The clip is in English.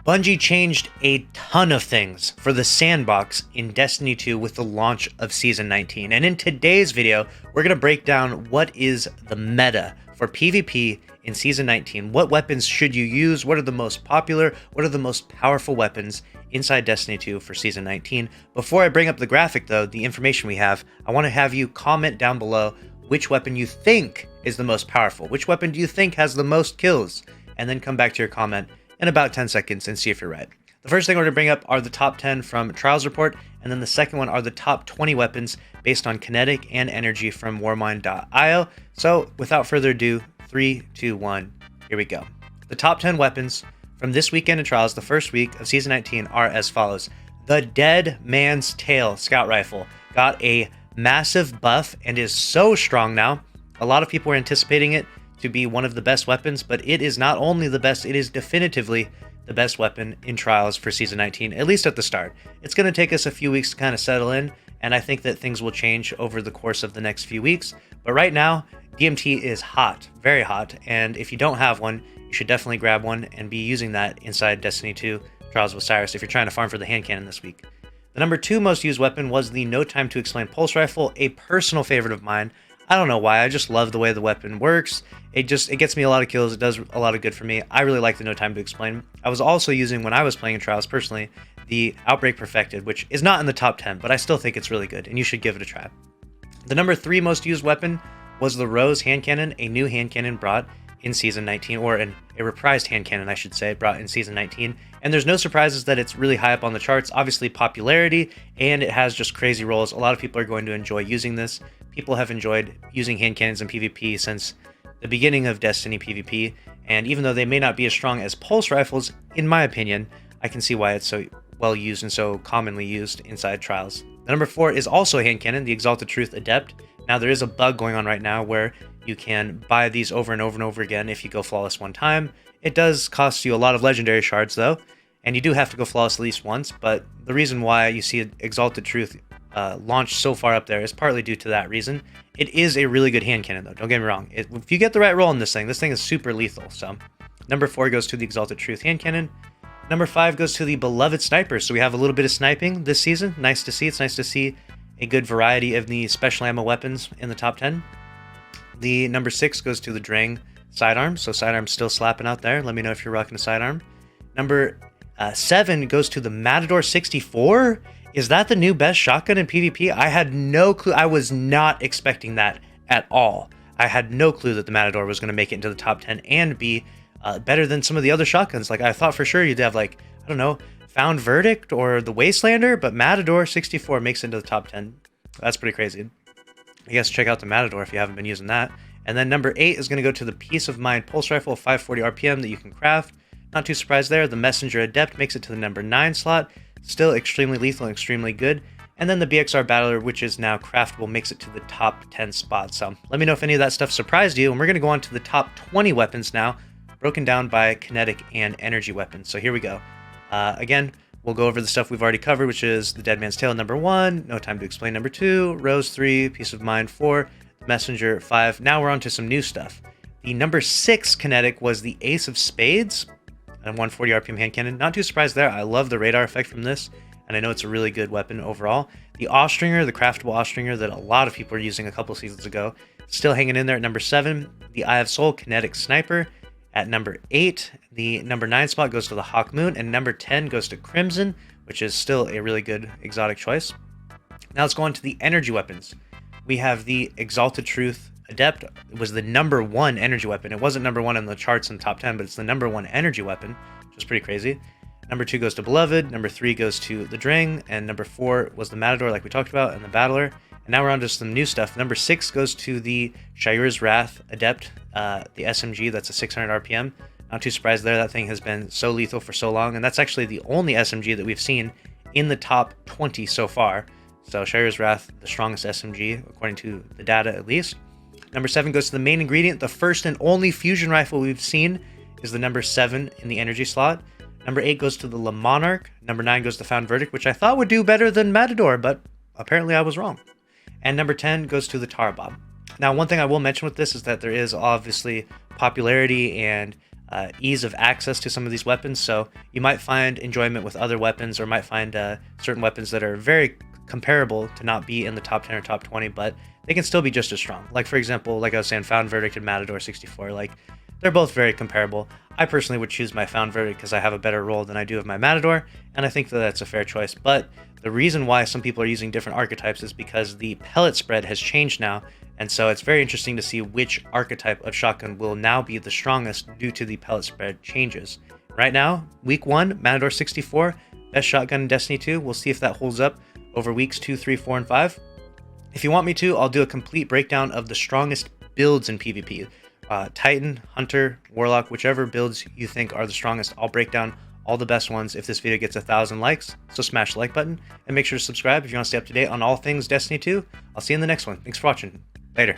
Bungie changed a ton of things for the sandbox in Destiny 2 with the launch of Season 19. And in today's video, we're going to break down what is the meta for PvP in Season 19. What weapons should you use? What are the most popular? What are the most powerful weapons inside Destiny 2 for Season 19? Before I bring up the graphic, though, the information we have, I want to have you comment down below which weapon you think is the most powerful. Which weapon do you think has the most kills? And then come back to your comment in about 10 seconds and see if you're right. The first thing we're going to bring up are the top 10 from Trials Report, and then the second one are the top 20 weapons based on kinetic and energy from warmind.io. So without further ado, 3, 2, 1, here we go. The top 10 weapons from this weekend in Trials, the first week of Season 19, are as follows. The Dead Man's Tail Scout Rifle got a massive buff and is so strong now. A lot of people were anticipating it to be one of the best weapons, but it is not only the best, it is definitively the best weapon in Trials for Season 19, at least at the start. It's going to take us a few weeks to kind of settle in, and I think that things will change over the course of the next few weeks. But right now, DMT is hot, very hot, and if you don't have one, you should definitely grab one and be using that inside Destiny 2 Trials with Cyrus if you're trying to farm for the hand cannon this week. The number 2 most used weapon was the No Time to Explain Pulse Rifle, a personal favorite of mine. I don't know why, I just love the way the weapon works. It gets me a lot of kills, it does a lot of good for me. I really like the No Time to Explain. I was also using, when I was playing in Trials personally, the Outbreak Perfected, which is not in the top 10, but I still think it's really good, and you should give it a try. The number 3 most used weapon was the Rose hand cannon, a new hand cannon brought in Season 19, or a reprised hand cannon, I should say, brought in Season 19. And there's no surprises that it's really high up on the charts. Obviously, popularity, and it has just crazy rolls. A lot of people are going to enjoy using this. People have enjoyed using hand cannons in PvP since the beginning of Destiny PvP, and even though they may not be as strong as pulse rifles, in my opinion, I can see why it's so well used and so commonly used inside Trials. The number 4 is also a hand cannon, the Exalted Truth Adept. Now, there is a bug going on right now where you can buy these over and over and over again if you go flawless one time. It does cost you a lot of legendary shards, though, and you do have to go flawless at least once, but the reason why you see Exalted Truth launched so far up there is partly due to that reason. It is a really good hand cannon, though, don't get me wrong. If you get the right roll in this thing is super lethal. So number 4 goes to the Exalted Truth hand cannon. Number 5 goes to the Beloved Sniper. So we have a little bit of sniping this season. Nice to see. It's nice to see a good variety of the special ammo weapons in the top 10. The number 6 goes to the Drang sidearm. So sidearm's still slapping out there. Let me know if you're rocking a sidearm. Number 7 goes to the Matador 64. Is that the new best shotgun in PvP? I had no clue. I was not expecting that at all. I had no clue that the Matador was going to make it into the top 10 and be better than some of the other shotguns. Like, I thought for sure you'd have, like, I don't know, Found Verdict or the Wastelander, but Matador 64 makes it into the top 10. That's pretty crazy. I guess check out the Matador if you haven't been using that. And then number 8 is going to go to the Peace of Mind Pulse Rifle, 540 RPM that you can craft. Not too surprised there. The Messenger Adept makes it to the number 9 slot. Still extremely lethal and extremely good. And then the BXR Battler, which is now craftable, makes it to the top 10 spot. So let me know if any of that stuff surprised you. And we're going to go on to the top 20 weapons now, broken down by kinetic and energy weapons. So here we go. Again, we'll go over the stuff we've already covered, which is the Dead Man's Tail, number 1, No Time to Explain, number 2, Rose 3, Peace of Mind 4, Messenger 5. Now we're on to some new stuff. The number 6 kinetic was the Ace of Spades, and 140 RPM hand cannon. Not too surprised there. I love the radar effect from this, and I know it's a really good weapon overall. The Austringer, the craftable Austringer that a lot of people are using a couple seasons ago, still hanging in there at number 7. The Eye of Soul kinetic sniper at number 8. The number 9 spot goes to the Hawk Moon, and number 10 goes to Crimson, which is still a really good exotic choice. Now let's go on to the energy weapons. We have the Exalted Truth Adept. It was the number 1 energy weapon. It wasn't number 1 in the charts in the top 10, but it's the number 1 energy weapon, which is pretty crazy. Number 2 goes to Beloved, number 3 goes to the Drang, and number 4 was the Matador, like we talked about, and the Battler. And now we're on to some new stuff. Number 6 goes to the Shayura's Wrath Adept, the SMG, that's a 600 RPM. Not too surprised there, that thing has been so lethal for so long, and that's actually the only SMG that we've seen in the top 20 so far. So Shayura's Wrath, the strongest SMG, according to the data at least. Number 7 goes to the main ingredient. The first and only fusion rifle we've seen is the number 7 in the energy slot. Number 8 goes to the Le Monarch. Number 9 goes to Found Verdict, which I thought would do better than Matador, but apparently I was wrong. And number 10 goes to the Tar Bomb. Now, one thing I will mention with this is that there is obviously popularity and ease of access to some of these weapons. So you might find enjoyment with other weapons, or might find certain weapons that are very comparable to not be in the top 10 or top 20, but they can still be just as strong. Like, for example, like I was saying, Found Verdict and Matador 64, like, they're both very comparable. I personally would choose my Found Verdict because I have a better roll than I do of my Matador, and I think that that's a fair choice. But the reason why some people are using different archetypes is because the pellet spread has changed now, and so it's very interesting to see which archetype of shotgun will now be the strongest due to the pellet spread changes. Right now, week 1, Matador 64, best shotgun in Destiny 2. We'll see if that holds up over weeks 2, 3, 4, and 5. If you want me to, I'll do a complete breakdown of the strongest builds in PvP. Titan, Hunter, Warlock, whichever builds you think are the strongest, I'll break down all the best ones if this video gets 1,000 likes. So smash the like button and make sure to subscribe if you want to stay up to date on all things Destiny 2. I'll see you in the next one. Thanks for watching. Later.